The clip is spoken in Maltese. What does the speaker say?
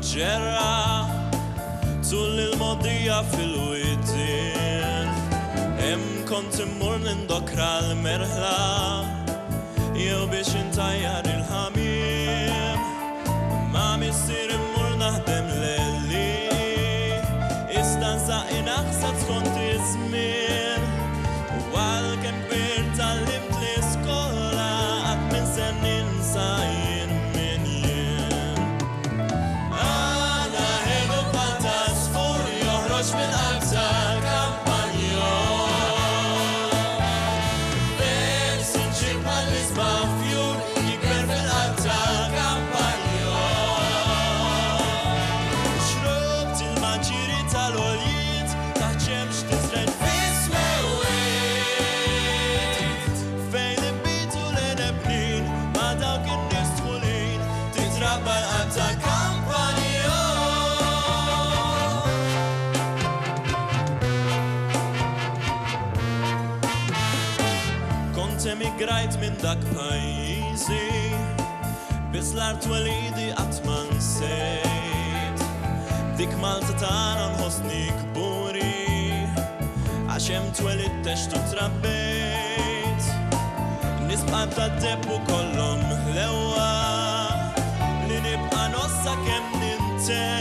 Ġerra tul il-modija fil-widin kont immur nindokra l-merħla jew biex intajjar il-ħamim ma missier immur naħdem lelli iżda nsaqi naħseb skont iż-żmien u għalkemm kbir tallimt l-iskola qatt min se ninsa jien min jien. Minn qalb tal-Kampanjol Vers inġib għall-isma fjur jikber fil-qalb tal-Kampanjol Xrobt il-maġiri tal-oljiet taħt xemx tisred fis-mewwiet fejn imbitu l-enebnin ma' dawk in-nies tħulin titrabba l-qalb tal-Kampanjol emigrajt minn dak pajjiżi biss l-art walidi qatt ma nsejt dik Malta tagħna nħossni kburi għax hemm twelidt għext u trabbejt nies bqalb tad-depp ukollhom ħlewwa li nibqa' nossa kemm nintemm